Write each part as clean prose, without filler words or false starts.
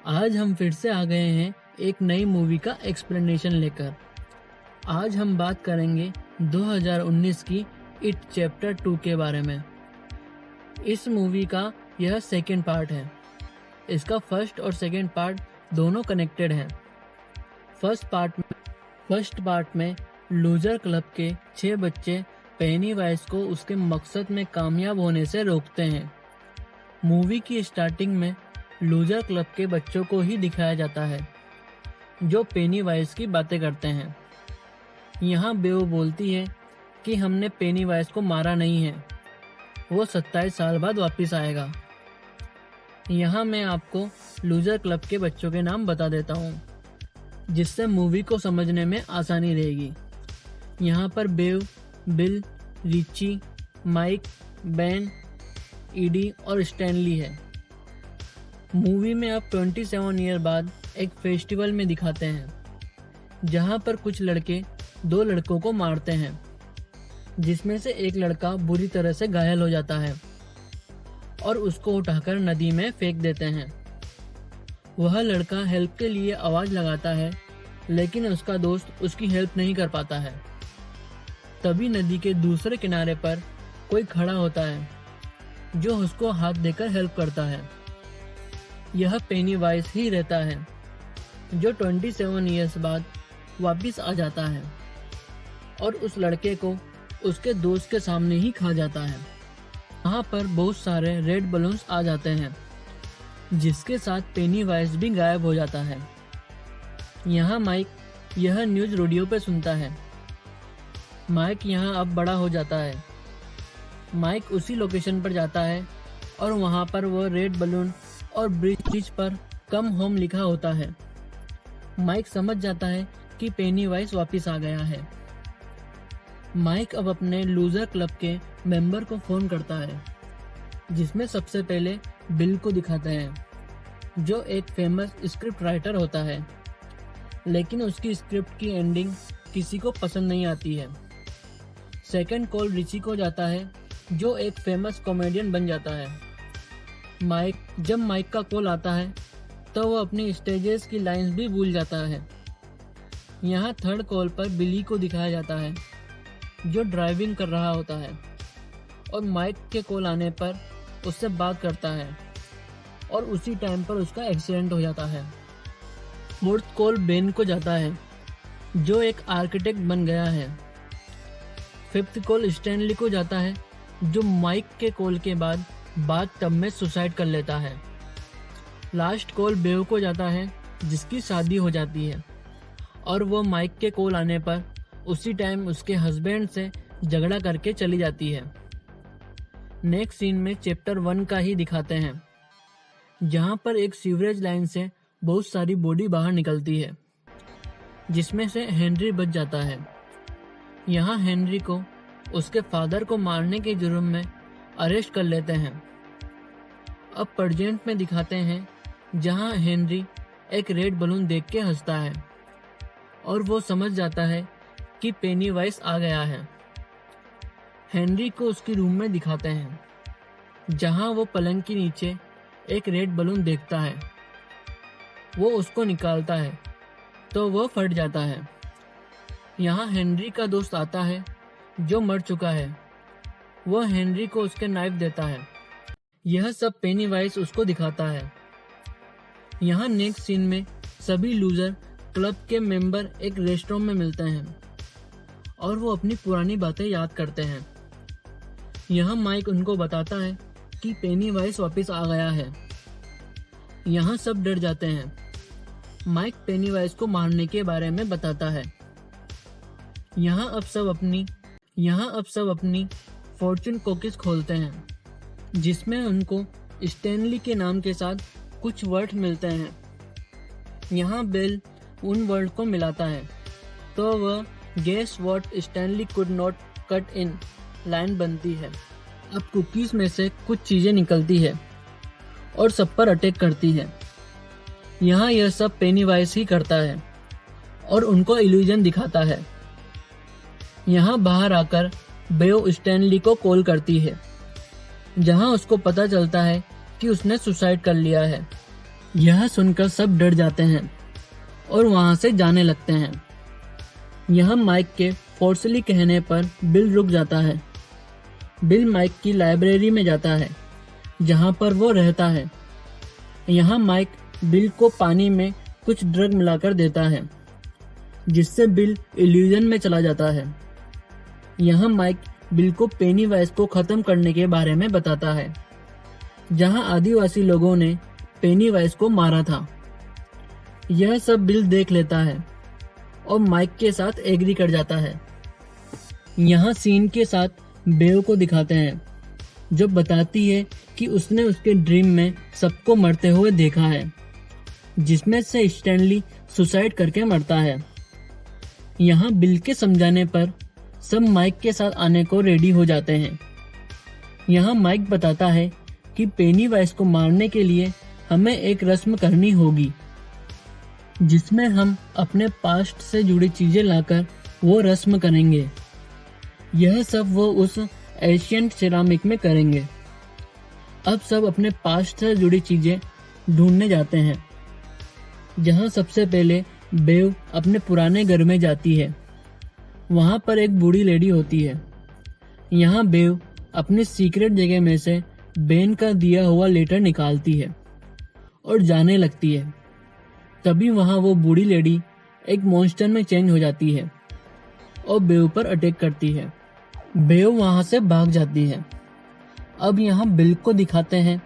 आज हम फिर से आ गए हैं एक नई मूवी का एक्सप्लेनेशन लेकर। आज हम बात करेंगे 2019 की इट चैप्टर 2 के बारे में। इस मूवी का यह सेकेंड पार्ट है। इसका फर्स्ट और सेकेंड पार्ट दोनों कनेक्टेड हैं। फर्स्ट पार्ट में लूजर क्लब के 6 बच्चे पेनीवाइज को उसके मकसद में कामयाब होने से रोकते हैं। मूवी की स्टार्टिंग में लूजर क्लब के बच्चों को ही दिखाया जाता है जो पेनीवाइज की बातें करते हैं। यहाँ बेव बोलती है कि हमने पेनीवाइज को मारा नहीं है, वो 27 साल बाद वापस आएगा। यहाँ मैं आपको लूजर क्लब के बच्चों के नाम बता देता हूँ जिससे मूवी को समझने में आसानी रहेगी। यहाँ पर Bev, Bill, Richie, Mike, Ben, Eddie और स्टैनली है। मूवी में अब 27 ईयर बाद एक फेस्टिवल में दिखाते हैं जहाँ पर कुछ लड़के 2 लड़कों को मारते हैं, जिसमें से एक लड़का बुरी तरह से घायल हो जाता है और उसको उठाकर नदी में फेंक देते हैं। वह लड़का हेल्प के लिए आवाज लगाता है लेकिन उसका दोस्त उसकी हेल्प नहीं कर पाता है। तभी नदी के दूसरे किनारे पर कोई खड़ा होता है जो उसको हाथ देकर हेल्प करता है। यह पेनीवाइज ही रहता है जो 27 ईयर्स बाद वापस आ जाता है और उस लड़के को उसके दोस्त के सामने ही खा जाता है। वहाँ पर बहुत सारे रेड बलून्स आ जाते हैं जिसके साथ पेनीवाइज भी गायब हो जाता है। यहाँ माइक यह न्यूज़ रेडियो पे सुनता है। माइक यहाँ अब बड़ा हो जाता है। माइक उसी लोकेशन पर जाता है और वहाँ पर वो रेड बलून और ब्रिज पर कम होम लिखा होता है। माइक समझ जाता है कि पेनीवाइज वापस आ गया है। माइक अब अपने लूजर क्लब के मेंबर को फोन करता है जिसमें सबसे पहले बिल को दिखाते हैं जो एक फेमस स्क्रिप्ट राइटर होता है, लेकिन उसकी स्क्रिप्ट की एंडिंग किसी को पसंद नहीं आती है। सेकंड कॉल रिची को जाता है जो एक फेमस कॉमेडियन बन जाता है। जब माइक का कॉल आता है तो वो अपनी स्टेजेस की लाइंस भी भूल जाता है। यहाँ थर्ड कॉल पर बिली को दिखाया जाता है जो ड्राइविंग कर रहा होता है और माइक के कॉल आने पर उससे बात करता है और उसी टाइम पर उसका एक्सीडेंट हो जाता है। फोर्थ कॉल बेन को जाता है जो एक आर्किटेक्ट बन गया है। फिफ्थ कॉल स्टैनली को जाता है जो माइक के कॉल के बाद बाथटब में सुसाइड कर लेता है। लास्ट कॉल बेव को जाता है जिसकी शादी हो जाती है और वो माइक के कॉल आने पर उसी टाइम उसके हस्बैंड से झगड़ा करके चली जाती है। नेक्स्ट सीन में चैप्टर 1 का ही दिखाते हैं जहाँ पर एक सीवरेज लाइन से बहुत सारी बॉडी बाहर निकलती है जिसमें से हेनरी बच जाता है। यहाँ हेनरी को उसके फादर को मारने के जुर्म में अरेस्ट कर लेते हैं। अब प्रेजेंट में दिखाते हैं जहां हेनरी एक रेड बलून देख के हंसता है और वो समझ जाता है कि पेनीवाइज आ गया है। हेनरी को उसकी रूम में दिखाते हैं जहां वो पलंग के नीचे एक रेड बलून देखता है। वो उसको निकालता है तो वो फट जाता है। यहाँ हेनरी का दोस्त आता है जो मर चुका है। वो हेनरी को उसके नाइफ देता है। यह सब पेनीवाइज उसको दिखाता है। यहाँ नेक्स्ट सीन में सभी लूजर क्लब के मेंबर एक रेस्टोरेंट में मिलते हैं और वो अपनी पुरानी बातें याद करते हैं। यहाँ माइक उनको बताता है कि पेनीवाइज वापस आ गया है। यहाँ सब डर जाते हैं। माइक पेनीवाइज को मारने के बारे में बताता है। यहाँ अब सब अपनी फॉर्चून कुकीज खोलते हैं जिसमें उनको स्टैनली के नाम के साथ कुछ वर्ड मिलते हैं। यहाँ बेल उन वर्ड को मिलाता है तो वह guess what Stanley could not cut in line बनती है। अब कुकीज में से कुछ चीजें निकलती है और सब पर अटैक करती है। यहाँ यह सब पेनीवाइज ही करता है और उनको इल्यूजन दिखाता है। यहाँ बाहर आकर बेव स्टैनली को कॉल करती है जहां उसको पता चलता है कि उसने सुसाइड कर लिया है। यह सुनकर सब डर जाते हैं और वहां से जाने लगते हैं। यह माइक के फोर्सली कहने पर बिल रुक जाता है। बिल माइक की लाइब्रेरी में जाता है जहां पर वो रहता है। यहाँ माइक बिल को पानी में कुछ ड्रग मिलाकर देता है जिससे बिल इल्यूजन में चला जाता है। यहाँ माइक बिल को पेनीवाइज को खत्म करने के बारे में बताता है जहाँ आदिवासी लोगों ने पेनीवाइज को मारा था। यह सब बिल देख लेता है और माइक के साथ एग्री कर जाता है। यहाँ सीन के साथ बेव को दिखाते हैं जो बताती है कि उसने उसके ड्रीम में सबको मरते हुए देखा है जिसमें से स्टैनली सुसाइड करके मरता है। यहाँ बिल के समझाने पर सब माइक के साथ आने को रेडी हो जाते हैं। यहाँ माइक बताता है कि पेनीवाइज को मारने के लिए हमें एक रस्म करनी होगी जिसमें हम अपने पास्ट से जुड़ी चीजें लाकर वो रस्म करेंगे। यह सब वो उस एशियंट सिरामिक में करेंगे। अब सब अपने पास्ट से जुड़ी चीजें ढूंढने जाते हैं जहां सबसे पहले बेव अपने पुराने घर में जाती है। वहां पर एक बूढ़ी लेडी होती है। यहाँ बेव अपनी सीक्रेट जगह में से बेन का दिया हुआ लेटर निकालती है और जाने लगती है। तभी वहां वो बूढ़ी लेडी एक मॉन्स्टर में चेंज हो जाती है और बेव पर अटैक करती है। बेव वहां से भाग जाती है। अब यहाँ बिल को दिखाते हैं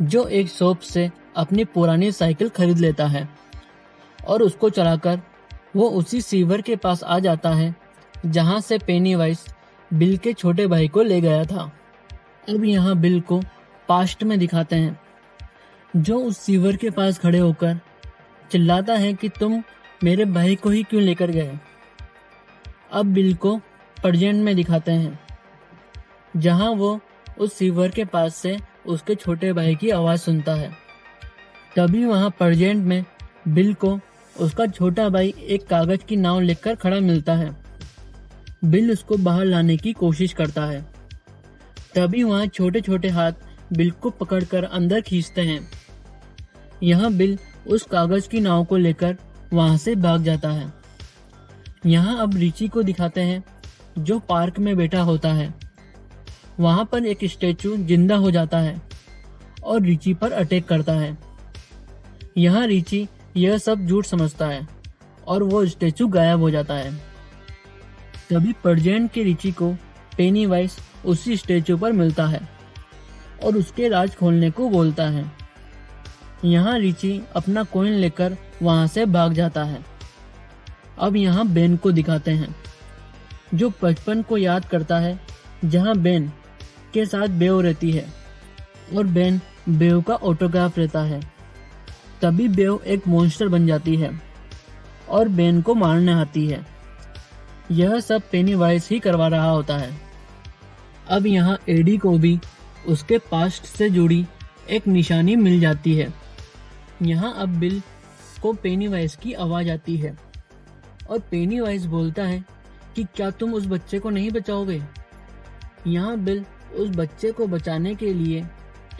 जो एक शॉप से अपनी पुरानी साइकिल खरीद लेता है और उसको चलाकर वो उसी सीवर के पास आ जाता है जहां से पेनीवाइज बिल के छोटे भाई को ले गया था। अब यहाँ बिल को पास्ट में दिखाते हैं जो उस सीवर के पास खड़े होकर चिल्लाता है कि तुम मेरे भाई को ही क्यों लेकर गए। अब बिल को प्रेजेंट में दिखाते हैं जहां वो उस सीवर के पास से उसके छोटे भाई की आवाज सुनता है। तभी वहां प्रेजेंट में बिल को उसका छोटा भाई एक कागज की नाव लेकर खड़ा मिलता है। बिल उसको बाहर लाने की कोशिश करता है। तभी वहां छोटे छोटे हाथ बिल को पकड़कर अंदर खींचते हैं। यहाँ बिल उस कागज की नाव को लेकर वहां से भाग जाता है। यहाँ अब रिची को दिखाते हैं जो पार्क में बैठा होता है। वहां पर एक स्टैचू जिंदा हो जाता है और रिची पर अटैक करता है। यहाँ रिची यह सब झूठ समझता है और वो स्टैचू गायब हो जाता है। तभी प्रेजेंट के रिची को पेनीवाइज उसी स्टैचू पर मिलता है और उसके राज खोलने को बोलता है। यहाँ रिची अपना कॉइन लेकर वहां से भाग जाता है। अब यहाँ बेन को दिखाते हैं जो बचपन को याद करता है जहाँ बेन के साथ बेव रहती है और बेन बेव का ऑटोग्राफ रहता है। तभी बेव एक मॉन्स्टर बन जाती है और बेन को मारने आती है। यह सब पेनीवाइज ही करवा रहा होता है। अब यहाँ एडी को भी उसके पास्ट से जुड़ी एक निशानी मिल जाती है। यहाँ अब बिल को पेनीवाइज की आवाज आती है और पेनीवाइज बोलता है कि क्या तुम उस बच्चे को नहीं बचाओगे। यहाँ बिल उस बच्चे को बचाने के लिए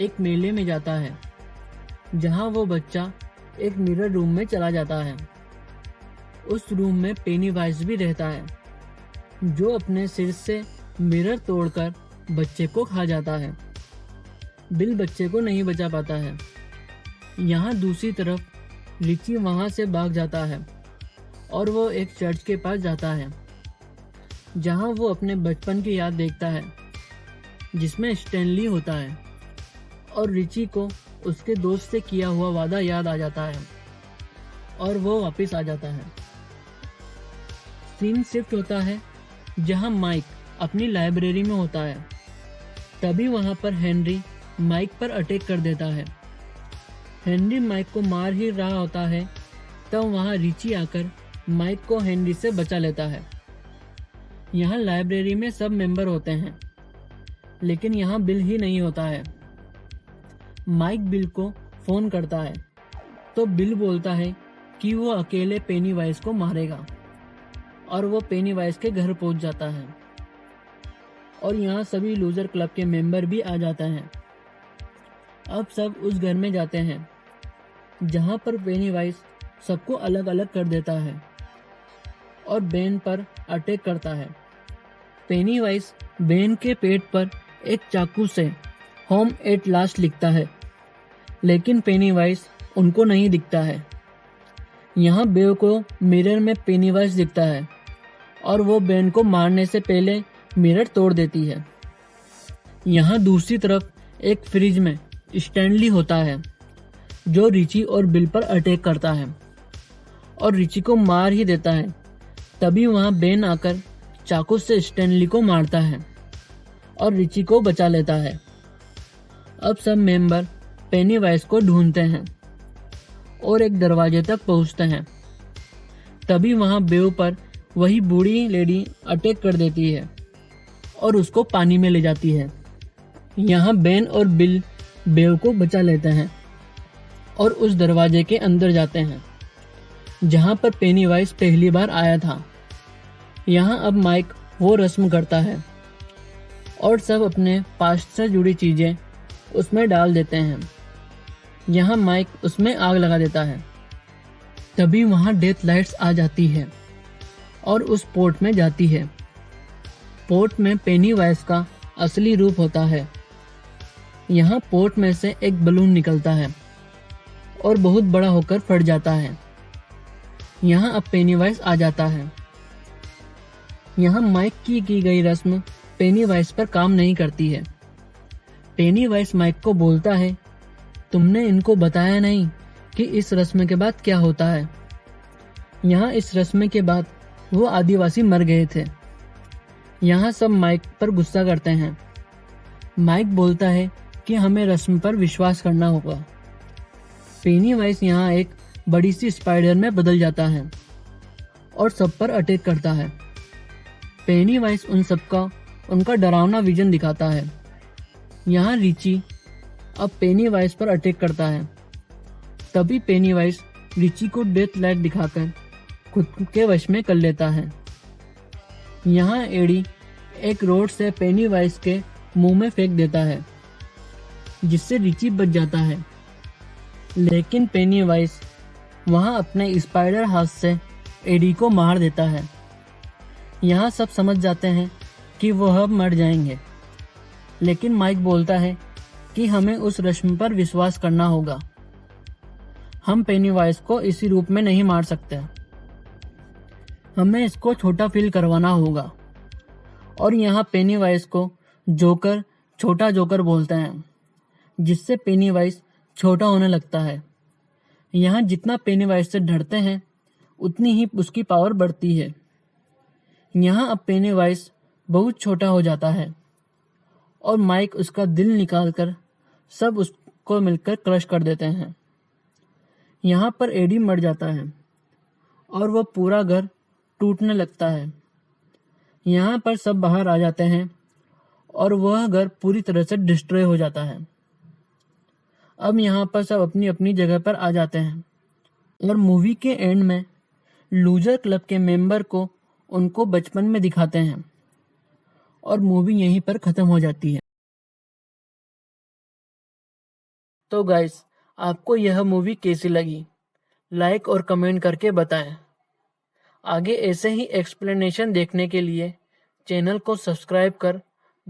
एक मेले में जाता है जहाँ वो बच्चा एक मिरर रूम में चला जाता है। उस रूम में पेनीवाइज भी रहता है जो अपने सिर से मिरर तोड़कर बच्चे को खा जाता है। बिल बच्चे को नहीं बचा पाता है। यहाँ दूसरी तरफ रिची वहां से भाग जाता है और वो एक चर्च के पास जाता है जहां वो अपने बचपन की याद देखता है जिसमें स्टैनली होता है और रिची को उसके दोस्त से किया हुआ वादा याद आ जाता है और वो वापस आ जाता है। सीन शिफ्ट होता है जहां माइक अपनी लाइब्रेरी में होता है। तभी वहां पर हेनरी माइक पर अटैक कर देता है। हेनरी माइक को मार ही रहा होता है तब वहां रिची आकर माइक को हेनरी से बचा लेता है। यहाँ लाइब्रेरी में सब मेंबर होते हैं लेकिन यहाँ बिल ही नहीं होता है। माइक बिल को फोन करता है तो बिल बोलता है कि वो अकेले पेनीवाइज को मारेगा और वो पेनीवाइज के घर पहुंच जाता है और यहाँ सभी लूजर क्लब के मेंबर भी आ जाते हैं। अब सब उस घर में जाते हैं जहां पर पेनीवाइज सबको अलग अलग कर देता है और बेन पर अटैक करता है। पेनीवाइज बेन के पेट पर एक चाकू से होम एट लास्ट लिखता है, लेकिन पेनीवाइज उनको नहीं दिखता है। यहाँ बेव को मिरर में पेनीवाइज दिखता है और वो बेन को मारने से पहले मिरर तोड़ देती है। यहाँ दूसरी तरफ एक फ्रिज में स्टैनली होता है जो रिची और बिल पर अटैक करता है और रिची को मार ही देता है। तभी वहाँ बेन आकर चाकू से स्टैनली को मारता है और रिची को बचा लेता है। अब सब मेंबर पेनीवाइज को ढूंढते हैं और एक दरवाजे तक पहुंचते हैं। तभी वहां बेव पर वही बूढ़ी लेडी अटैक कर देती है और उसको पानी में ले जाती है। यहाँ बेन और बिल बेव को बचा लेते हैं और उस दरवाजे के अंदर जाते हैं जहां पर पेनीवाइज पहली बार आया था। यहाँ अब माइक वो रस्म करता है और सब अपने पास्ट से जुड़ी चीजें उसमें डाल देते हैं। यहाँ माइक उसमें आग लगा देता है। तभी वहां डेथ लाइट्स आ जाती है और उस पोर्ट में जाती है। पोर्ट में पेनीवाइज का असली रूप होता है। यहाँ पोर्ट में से एक बलून निकलता है और बहुत बड़ा होकर फट जाता है। यहाँ अब पेनीवाइज आ जाता है। यहाँ माइक की गई रस्म पेनीवाइज पर काम नहीं करती है। पेनीवाइज माइक को बोलता है, तुमने इनको बताया नहीं कि इस रस्म के बाद क्या होता है। यहाँ इस रस्म के बाद वो आदिवासी मर गए थे। यहाँ सब माइक पर गुस्सा करते हैं। माइक बोलता है कि हमें रस्म पर विश्वास करना होगा। पेनीवाइज यहाँ एक बड़ी सी स्पाइडर में बदल जाता है और सब पर अटैक करता है। पेनीवाइज उन सबका उनका डरावना विजन दिखाता है। यहाँ रिची अब पेनीवाइज पर अटैक करता है। तभी पेनीवाइज रिची को डेथ लाइट दिखाकर खुद के वश में कर लेता है। यहाँ एडी एक रोड से पेनीवाइज के मुंह में फेंक देता है जिससे रिची बच जाता है, लेकिन पेनीवाइज वहाँ अपने स्पाइडर हाथ से एडी को मार देता है। यहाँ सब समझ जाते हैं कि वह अब मर जाएंगे, लेकिन माइक बोलता है कि हमें उस रस्म पर विश्वास करना होगा। हम पेनीवाइज को इसी रूप में नहीं मार सकते। हमें इसको छोटा फील करवाना होगा। और यहाँ पेनीवाइज को जोकर छोटा जोकर बोलते हैं, जिससे पेनीवाइज छोटा होने लगता है। यहाँ जितना पेनीवाइज से डरते हैं उतनी ही उसकी पावर बढ़ती है। यहाँ अब पेनीवाइज बहुत छोटा हो जाता है और माइक उसका दिल निकालकर सब उसको मिलकर क्रश कर देते हैं। यहाँ पर एडी मर जाता है और वह पूरा घर टूटने लगता है। यहाँ पर सब बाहर आ जाते हैं और वह घर पूरी तरह से डिस्ट्रॉय हो जाता है। अब यहाँ पर सब अपनी अपनी जगह पर आ जाते हैं और मूवी के एंड में लूजर क्लब के मेंबर को उनको बचपन में दिखाते हैं और मूवी यहीं पर खत्म हो जाती है। तो गाइस, आपको यह मूवी कैसी लगी? लाइक और कमेंट करके बताएं। आगे ऐसे ही एक्सप्लेनेशन देखने के लिए चैनल को सब्सक्राइब कर